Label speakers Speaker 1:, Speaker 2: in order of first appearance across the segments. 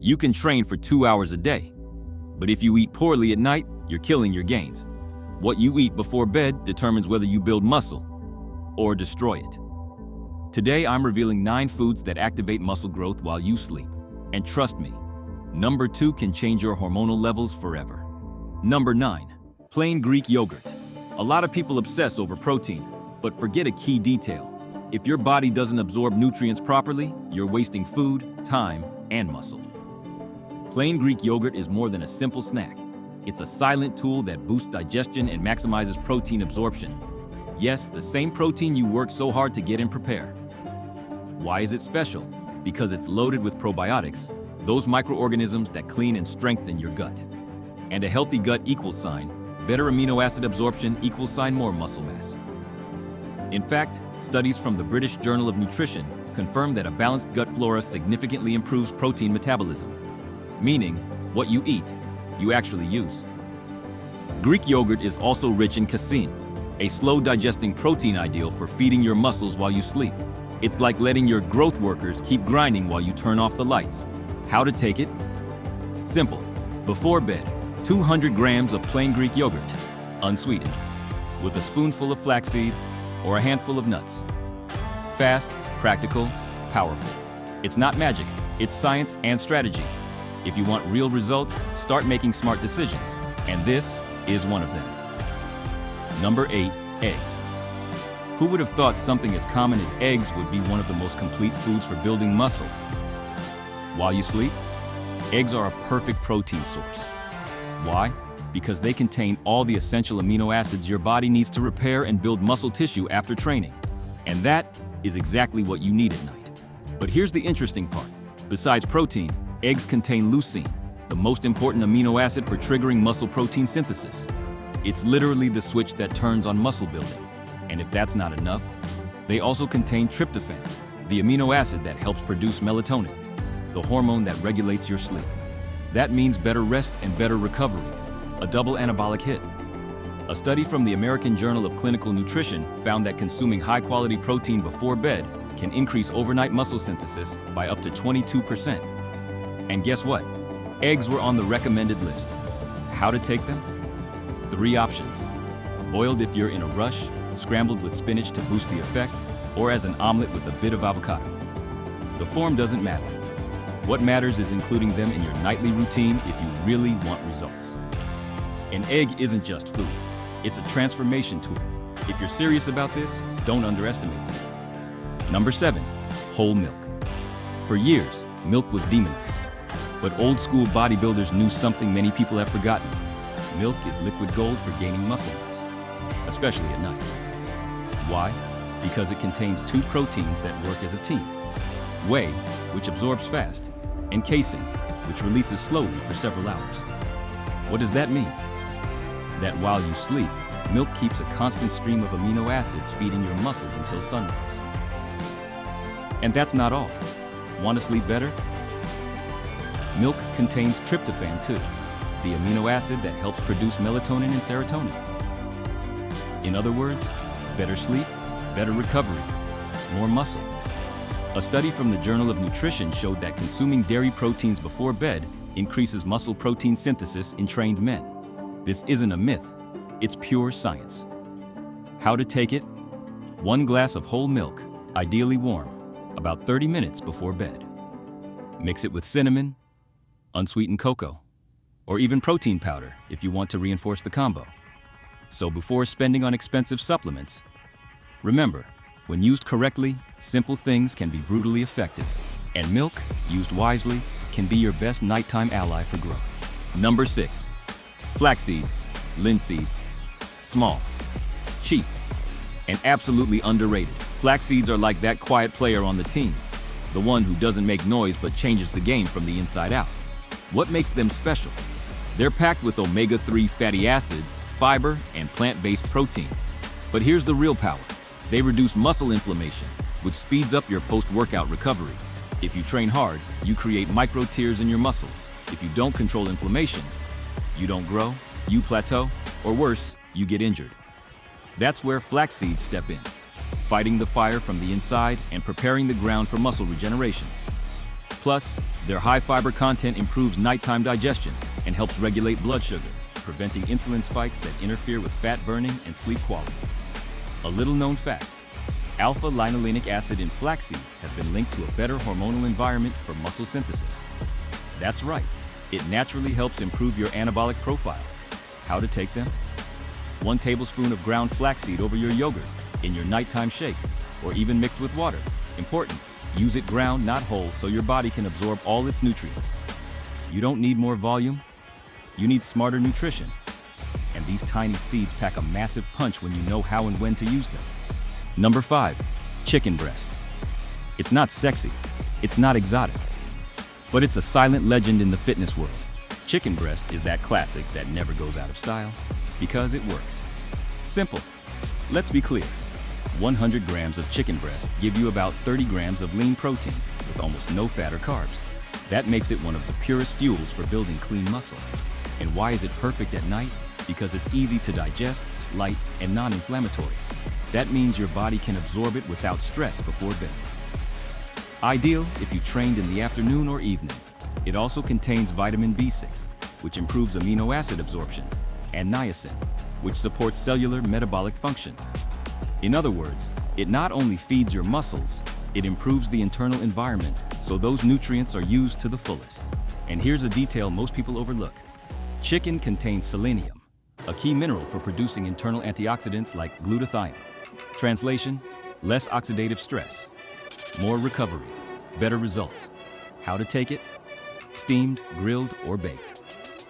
Speaker 1: You can train for 2 hours a day, but if you eat poorly at night, you're killing your gains. What you eat before bed determines whether you build muscle or destroy it. Today, I'm revealing 9 foods that activate muscle growth while you sleep. And trust me, number 2 can change your hormonal levels forever. Number 9, plain Greek yogurt. A lot of people obsess over protein, but forget a key detail. If your body doesn't absorb nutrients properly, you're wasting food, time, and muscle. Plain Greek yogurt is more than a simple snack. It's a silent tool that boosts digestion and maximizes protein absorption. Yes, the same protein you work so hard to get and prepare. Why is it special? Because it's loaded with probiotics, those microorganisms that clean and strengthen your gut. And a healthy gut equals better amino acid absorption equals more muscle mass. In fact, studies from the British Journal of Nutrition confirm that a balanced gut flora significantly improves protein metabolism, meaning what you eat, you actually use. Greek yogurt is also rich in casein, a slow-digesting protein ideal for feeding your muscles while you sleep. It's like letting your growth workers keep grinding while you turn off the lights. How to take it? Simple. Before bed, 200 grams of plain Greek yogurt, unsweetened, with a spoonful of flaxseed or a handful of nuts. Fast, practical, powerful. It's not magic, it's science and strategy. If you want real results, start making smart decisions, and this is one of them. Number 8, eggs. Who would have thought something as common as eggs would be one of the most complete foods for building muscle? While you sleep, eggs are a perfect protein source. Why? Because they contain all the essential amino acids your body needs to repair and build muscle tissue after training. And that is exactly what you need at night. But here's the interesting part. Besides protein, eggs contain leucine, the most important amino acid for triggering muscle protein synthesis. It's literally the switch that turns on muscle building. And if that's not enough, they also contain tryptophan, the amino acid that helps produce melatonin, the hormone that regulates your sleep. That means better rest and better recovery, a double anabolic hit. A study from the American Journal of Clinical Nutrition found that consuming high-quality protein before bed can increase overnight muscle synthesis by up to 22%. And guess what? Eggs were on the recommended list. How to take them? 3 options. Boiled if you're in a rush, scrambled with spinach to boost the effect, or as an omelet with a bit of avocado. The form doesn't matter. What matters is including them in your nightly routine if you really want results. An egg isn't just food. It's a transformation tool. If you're serious about this, don't underestimate them. Number 7, whole milk. For years, milk was demonized. But old school bodybuilders knew something many people have forgotten. Milk is liquid gold for gaining muscle mass, especially at night. Why? Because it contains 2 proteins that work as a team. Whey, which absorbs fast, and casein, which releases slowly for several hours. What does that mean? That while you sleep, milk keeps a constant stream of amino acids feeding your muscles until sunrise. And that's not all. Want to sleep better? Milk contains tryptophan too, the amino acid that helps produce melatonin and serotonin. In other words, better sleep, better recovery, more muscle. A study from the Journal of Nutrition showed that consuming dairy proteins before bed increases muscle protein synthesis in trained men. This isn't a myth, it's pure science. How to take it? 1 glass of whole milk, ideally warm, about 30 minutes before bed. Mix it with cinnamon, unsweetened cocoa, or even protein powder if you want to reinforce the combo. So before spending on expensive supplements, remember, when used correctly, simple things can be brutally effective, and milk, used wisely, can be your best nighttime ally for growth. Number 6, flax seeds, linseed. Small, cheap, and absolutely underrated. Flax seeds are like that quiet player on the team, the one who doesn't make noise but changes the game from the inside out. What makes them special? They're packed with omega-3 fatty acids, fiber, and plant-based protein. But here's the real power. They reduce muscle inflammation, which speeds up your post-workout recovery. If you train hard, you create micro-tears in your muscles. If you don't control inflammation, you don't grow, you plateau, or worse, you get injured. That's where flax seeds step in, fighting the fire from the inside and preparing the ground for muscle regeneration. Plus, their high fiber content improves nighttime digestion and helps regulate blood sugar, preventing insulin spikes that interfere with fat burning and sleep quality. A little known fact, alpha-linolenic acid in flax seeds has been linked to a better hormonal environment for muscle synthesis. That's right, it naturally helps improve your anabolic profile. How to take them? 1 tablespoon of ground flaxseed over your yogurt, in your nighttime shake, or even mixed with water. Important, use it ground, not whole, so your body can absorb all its nutrients. You don't need more volume, you need smarter nutrition. And these tiny seeds pack a massive punch when you know how and when to use them. Number 5, chicken breast. It's not sexy, it's not exotic, but it's a silent legend in the fitness world. Chicken breast is that classic that never goes out of style because it works. Simple. Let's be clear. 100 grams of chicken breast give you about 30 grams of lean protein with almost no fat or carbs. That makes it one of the purest fuels for building clean muscle. And why is it perfect at night? Because it's easy to digest, light, and non-inflammatory. That means your body can absorb it without stress before bed. Ideal if you trained in the afternoon or evening. It also contains vitamin B6, which improves amino acid absorption, and niacin, which supports cellular metabolic function. In other words, it not only feeds your muscles, it improves the internal environment so those nutrients are used to the fullest. And here's a detail most people overlook. Chicken contains selenium, a key mineral for producing internal antioxidants like glutathione. Translation, less oxidative stress, more recovery, better results. How to take it? Steamed, grilled, or baked.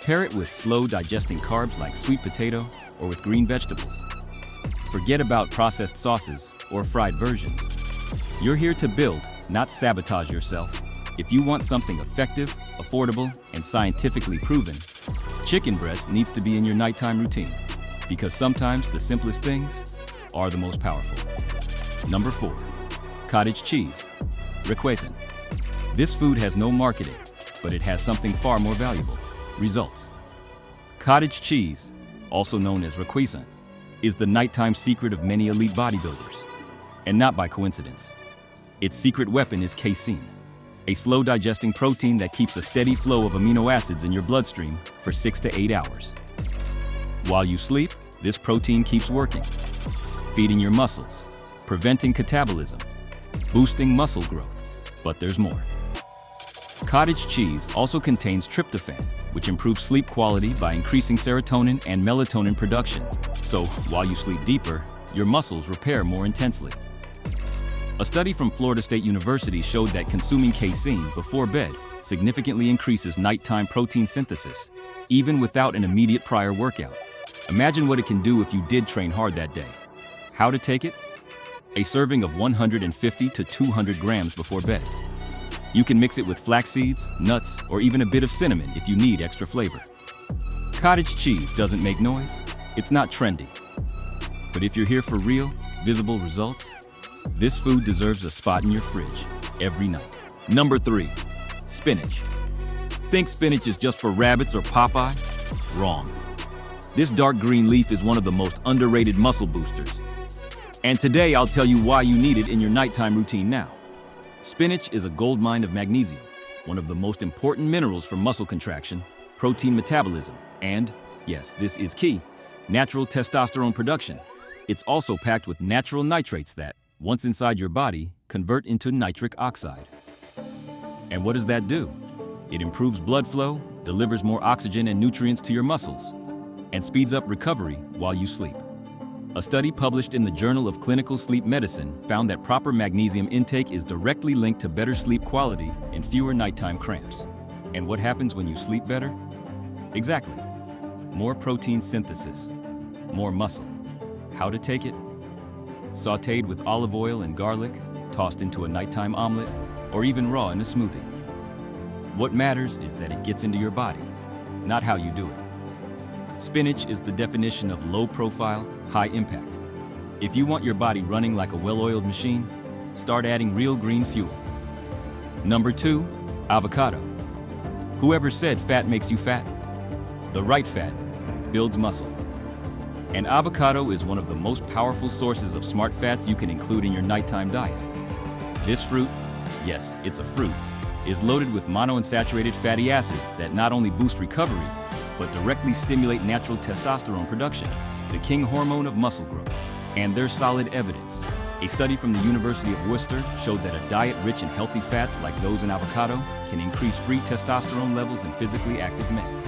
Speaker 1: Pair it with slow digesting carbs like sweet potato or with green vegetables. Forget about processed sauces or fried versions. You're here to build, not sabotage yourself. If you want something effective, affordable, and scientifically proven, chicken breast needs to be in your nighttime routine, because sometimes the simplest things are the most powerful. Number 4, cottage cheese, requesón. This food has no marketing, but it has something far more valuable, results. Cottage cheese, also known as requesón, is the nighttime secret of many elite bodybuilders, and not by coincidence. Its secret weapon is casein, a slow-digesting protein that keeps a steady flow of amino acids in your bloodstream for 6 to 8 hours. While you sleep, this protein keeps working, feeding your muscles, preventing catabolism, boosting muscle growth. But there's more. Cottage cheese also contains tryptophan, which improves sleep quality by increasing serotonin and melatonin production. So, while you sleep deeper, your muscles repair more intensely. A study from Florida State University showed that consuming casein before bed significantly increases nighttime protein synthesis, even without an immediate prior workout. Imagine what it can do if you did train hard that day. How to take it? A serving of 150 to 200 grams before bed. You can mix it with flax seeds, nuts, or even a bit of cinnamon if you need extra flavor. Cottage cheese doesn't make noise, it's not trendy. But if you're here for real, visible results, this food deserves a spot in your fridge every night. Number 3, spinach. Think spinach is just for rabbits or Popeye? Wrong. This dark green leaf is one of the most underrated muscle boosters. And today I'll tell you why you need it in your nighttime routine now. Spinach is a goldmine of magnesium, one of the most important minerals for muscle contraction, protein metabolism, and, yes, this is key, natural testosterone production. It's also packed with natural nitrates that, once inside your body, convert into nitric oxide. And what does that do? It improves blood flow, delivers more oxygen and nutrients to your muscles, and speeds up recovery while you sleep. A study published in the Journal of Clinical Sleep Medicine found that proper magnesium intake is directly linked to better sleep quality and fewer nighttime cramps. And what happens when you sleep better? Exactly. More protein synthesis, more muscle. How to take it? Sautéed with olive oil and garlic, tossed into a nighttime omelet, or even raw in a smoothie. What matters is that it gets into your body, not how you do it. Spinach is the definition of low profile, high impact. If you want your body running like a well-oiled machine, start adding real green fuel. Number 2, avocado. Whoever said fat makes you fat? The right fat builds muscle. And avocado is one of the most powerful sources of smart fats you can include in your nighttime diet. This fruit, yes, it's a fruit, is loaded with monounsaturated fatty acids that not only boost recovery, but directly stimulate natural testosterone production, the king hormone of muscle growth. And there's solid evidence. A study from the University of Worcester showed that a diet rich in healthy fats like those in avocado can increase free testosterone levels in physically active men.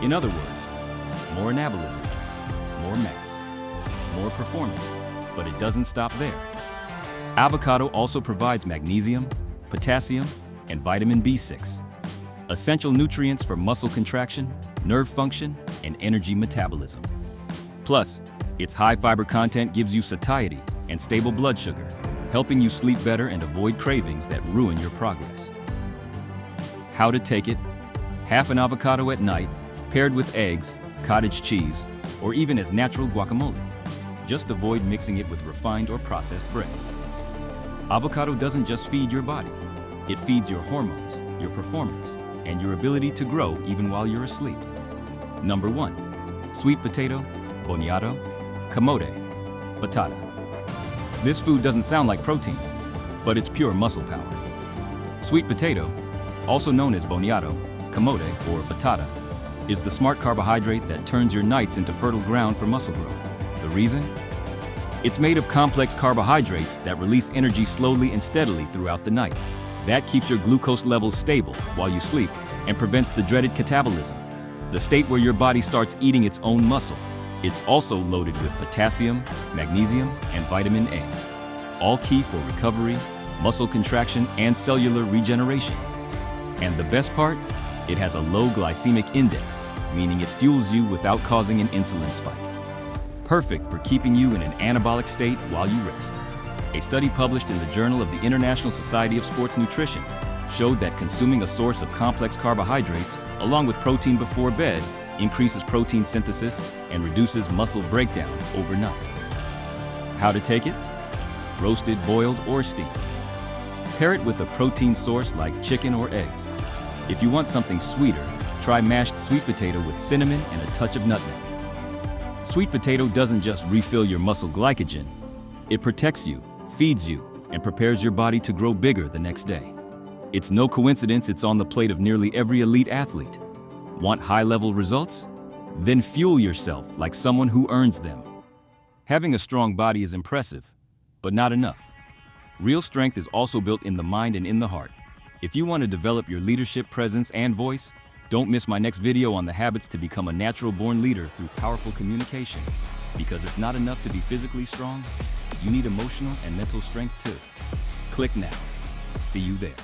Speaker 1: In other words, more anabolism, more mass, more performance, but it doesn't stop there. Avocado also provides magnesium, potassium, and vitamin B6, essential nutrients for muscle contraction, nerve function, and energy metabolism. Plus, its high fiber content gives you satiety and stable blood sugar, helping you sleep better and avoid cravings that ruin your progress. How to take it: half an avocado at night, paired with eggs, cottage cheese, or even as natural guacamole. Just avoid mixing it with refined or processed breads. Avocado doesn't just feed your body, it feeds your hormones, your performance, and your ability to grow even while you're asleep. Number 1. Sweet potato, boniato, camote, batata. This food doesn't sound like protein, but it's pure muscle power. Sweet potato, also known as boniato, camote, or batata, is the smart carbohydrate that turns your nights into fertile ground for muscle growth. The reason? It's made of complex carbohydrates that release energy slowly and steadily throughout the night. That keeps your glucose levels stable while you sleep and prevents the dreaded catabolism, the state where your body starts eating its own muscle. It's also loaded with potassium, magnesium, and vitamin A, all key for recovery, muscle contraction, and cellular regeneration. And the best part? It has a low glycemic index, meaning it fuels you without causing an insulin spike. Perfect for keeping you in an anabolic state while you rest. A study published in the Journal of the International Society of Sports Nutrition showed that consuming a source of complex carbohydrates, along with protein before bed, increases protein synthesis and reduces muscle breakdown overnight. How to take it? Roasted, boiled, or steamed. Pair it with a protein source like chicken or eggs. If you want something sweeter, try mashed sweet potato with cinnamon and a touch of nutmeg. Sweet potato doesn't just refill your muscle glycogen, it protects you, feeds you, and prepares your body to grow bigger the next day. It's no coincidence it's on the plate of nearly every elite athlete. Want high-level results? Then fuel yourself like someone who earns them. Having a strong body is impressive, but not enough. Real strength is also built in the mind and in the heart. If you want to develop your leadership presence and voice, don't miss my next video on the habits to become a natural-born leader through powerful communication. Because it's not enough to be physically strong, you need emotional and mental strength too. Click now. See you there.